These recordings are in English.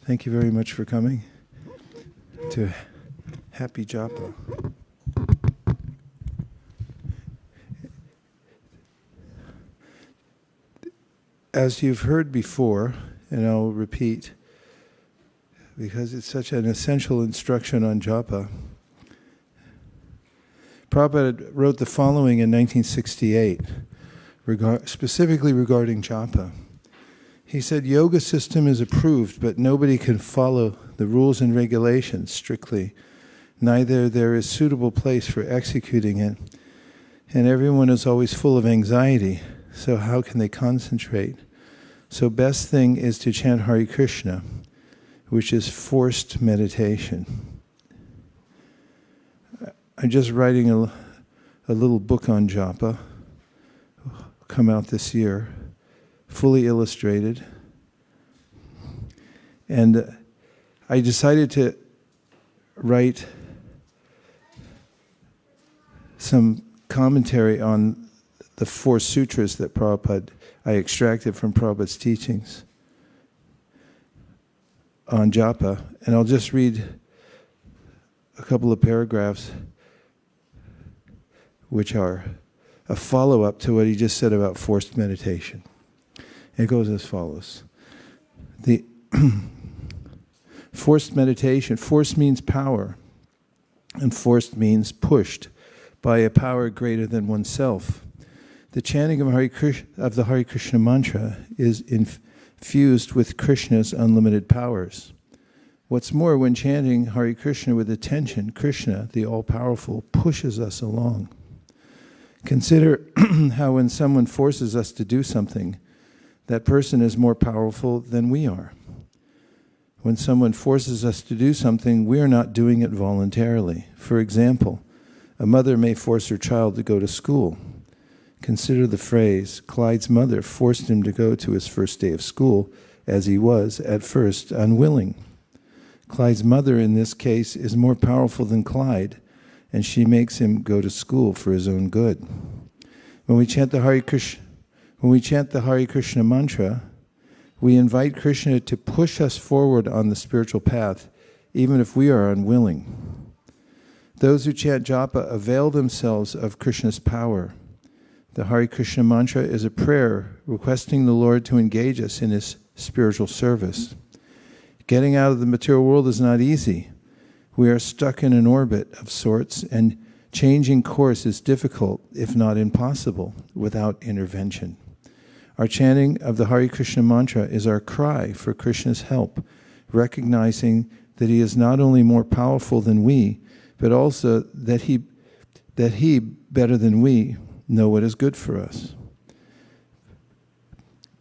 Thank you very much for coming to Happy Japa. As you've heard before, and I'll repeat, because it's such an essential instruction on Japa, Prabhupada wrote the following in 1968, specifically regarding Japa. He said, yoga system is approved, but nobody can follow the rules and regulations strictly. Neither there is suitable place for executing it. And everyone is always full of anxiety, so how can they concentrate? So best thing is to chant Hare Krishna, which is forced meditation. I'm just writing a little book on Japa, come out this year, fully illustrated. And I decided to write some commentary on the 4 sutras that I extracted from Prabhupada's teachings on Japa. And I'll just read a couple of paragraphs which are a follow-up to what he just said about forced meditation. It goes as follows. The forced meditation, force means power, and forced means pushed by a power greater than oneself. The chanting of the Hare Krishna mantra is infused with Krishna's unlimited powers. What's more, when chanting Hare Krishna with attention, Krishna, the all-powerful, pushes us along. Consider how when someone forces us to do something, that person is more powerful than we are. When someone forces us to do something, we are not doing it voluntarily. For example, a mother may force her child to go to school. Consider the phrase, Clyde's mother forced him to go to his first day of school, as he was, at first, unwilling. Clyde's mother, in this case, is more powerful than Clyde, and she makes him go to school for his own good. When we chant the Hare Krishna mantra, we invite Krishna to push us forward on the spiritual path, even if we are unwilling. Those who chant Japa avail themselves of Krishna's power. The Hare Krishna mantra is a prayer requesting the Lord to engage us in His spiritual service. Getting out of the material world is not easy. We are stuck in an orbit of sorts, and changing course is difficult, if not impossible, without intervention. Our chanting of the Hare Krishna mantra is our cry for Krishna's help, recognizing that He is not only more powerful than we, but also that He, better than we, know what is good for us.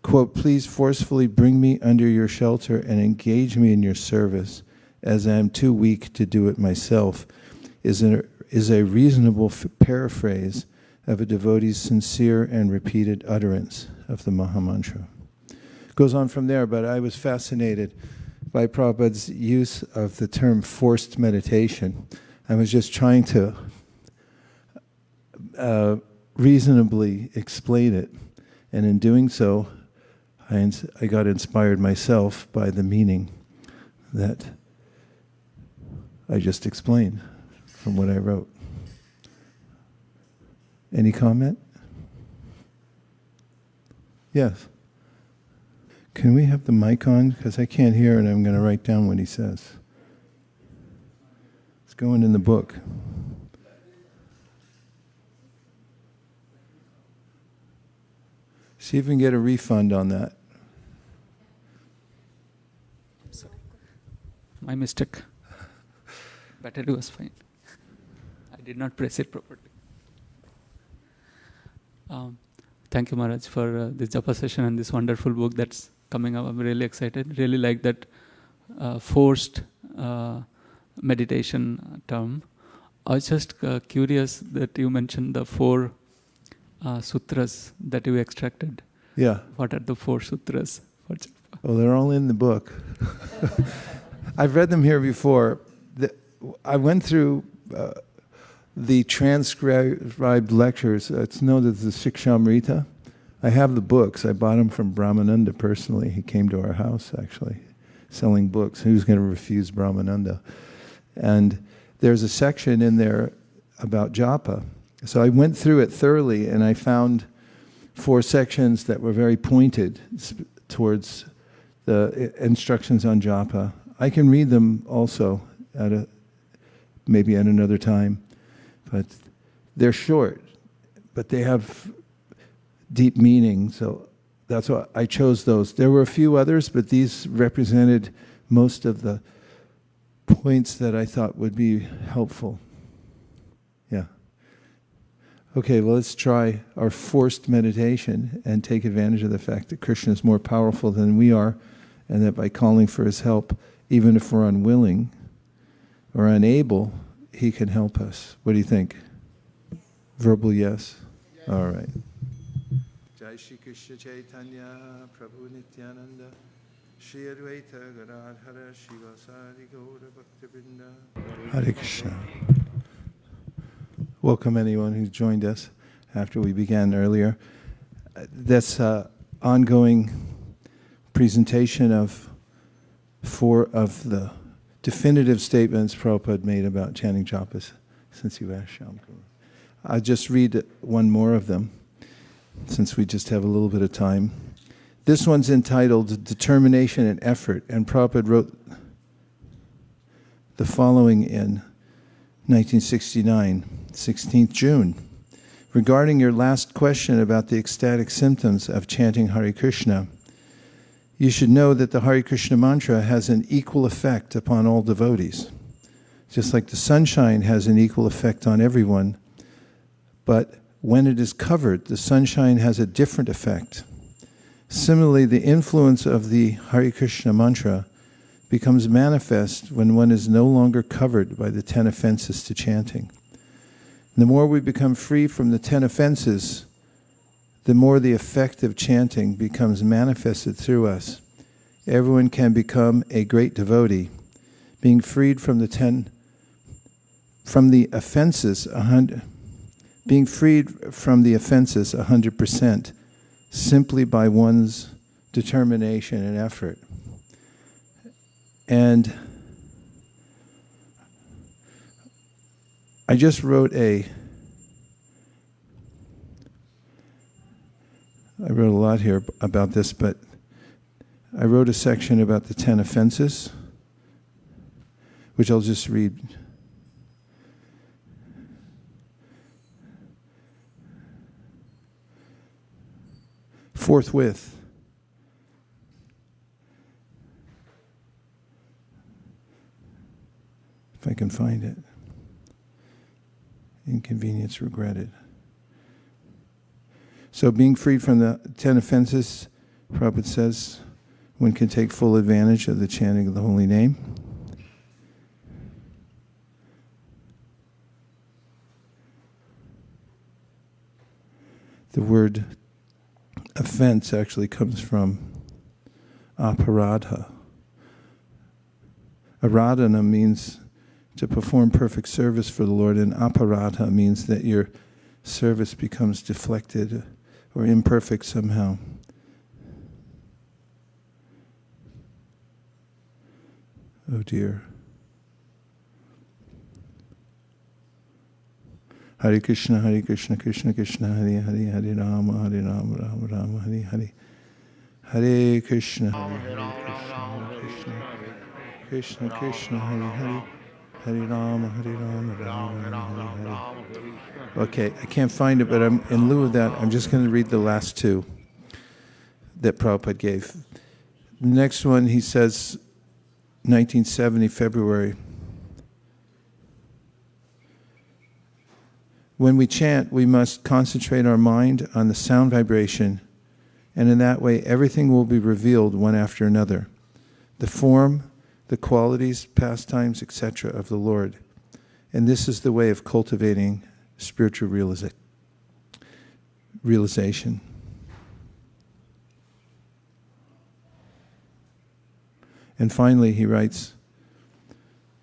Quote, please forcefully bring me under your shelter and engage me in your service, as I am too weak to do it myself, is a reasonable paraphrase of a devotee's sincere and repeated utterance of the Mahamantra. Goes on from there, but I was fascinated by Prabhupada's use of the term forced meditation. I was just trying to reasonably explain it, and in doing so, I got inspired myself by the meaning that I just explained from what I wrote. Any comment? Yes. Can we have the mic on? Because I can't hear and I'm going to write down what he says. It's going in the book. See if we can get a refund on that. Sorry. My mistake. Battery was fine. I did not press it properly. Thank you, Maharaj, for this Japa session and this wonderful book that's coming up. I'm really excited. Really like that forced meditation term. I was just curious that you mentioned the 4 sutras that you extracted. Yeah. What are the 4 sutras for Japa? Well, they're all in the book. I've read them here before. I went through the transcribed lectures. It's known as the Shikshamrita. I have the books. I bought them from Brahmananda personally. He came to our house, actually. selling books. Who's going to refuse Brahmananda? And there's a section in there about japa. So I went through it thoroughly, and I found 4 sections that were very pointed towards the instructions on japa. I can read them also maybe at another time, but they're short, but they have deep meaning, so that's why I chose those. There were a few others, but these represented most of the points that I thought would be helpful. Yeah. Okay, well, let's try our forced meditation and take advantage of the fact that Krishna is more powerful than we are, and that by calling for his help, even if we're unwilling or unable, he can help us. What do you think? Verbal yes? All right. Jai Shri Krishna Chaitanya Prabhu Nityananda Shri Advaita Gadadhara Shivasari Gaura Bhaktivinoda Hare Krishna. Welcome anyone who's joined us after we began earlier. That's ongoing presentation of 4 of the definitive statements Prabhupada made about chanting japas, since you asked Shyam Kumar. I'll just read one more of them, since we just have a little bit of time. This one's entitled Determination and Effort, and Prabhupada wrote the following in 1969, 16th June. Regarding your last question about the ecstatic symptoms of chanting Hare Krishna, you should know that the Hare Krishna mantra has an equal effect upon all devotees. Just like the sunshine has an equal effect on everyone, but when it is covered, the sunshine has a different effect. Similarly, the influence of the Hare Krishna mantra becomes manifest when one is no longer covered by the 10 offenses to chanting. And the more we become free from the 10 offenses, the more the effect of chanting becomes manifested through us. Everyone can become a great devotee, being freed from the offenses 100%, simply by one's determination and effort. And I just wrote a lot here about this, but I wrote a section about the 10 offenses, which I'll just read. Forthwith. If I can find it. Inconvenience regretted. So being freed from the 10 offenses, Prabhupada says, one can take full advantage of the chanting of the holy name. The word offense actually comes from aparadha. Aradhana means to perform perfect service for the Lord, and aparadha means that your service becomes deflected or imperfect somehow. Oh dear. Hare Krishna, Krishna Krishna, Hare Hare, Hare Rama, Rama Rama, Hare Hare. Hare Krishna, Krishna Krishna, Hare Hare, Hare Rama, Rama Rama, Hare Hare. Okay, I can't find it, but in lieu of that, I'm just going to read the last 2 that Prabhupada gave. The next one, he says, 1970, February. When we chant, we must concentrate our mind on the sound vibration, and in that way, everything will be revealed one after another. The form, the qualities, pastimes, etc. of the Lord. And this is the way of cultivating spiritual realization. And finally, he writes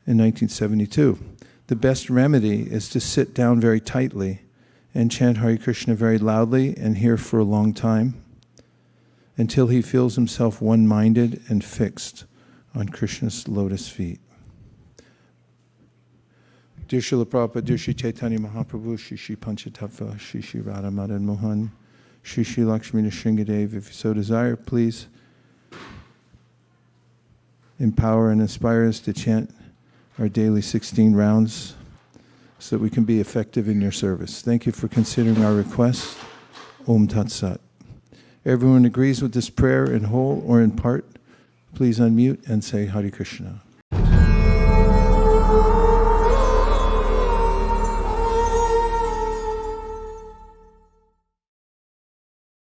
in 1972, the best remedy is to sit down very tightly and chant Hare Krishna very loudly and here for a long time until he feels himself one-minded and fixed on Krishna's lotus feet. Dear Srila Prabhupada, dear Shri Chaitanya Mahaprabhu, Shri Shri Panchatattva, Shri Shri Radha Madan Mohan, Shri Shri Lakshmi Nrsingadev, if you so desire, please empower and inspire us to chant our daily 16 rounds so that we can be effective in your service. Thank you for considering our request. Om Tat Sat. Everyone agrees with this prayer in whole or in part. Please unmute and say Hare Krishna.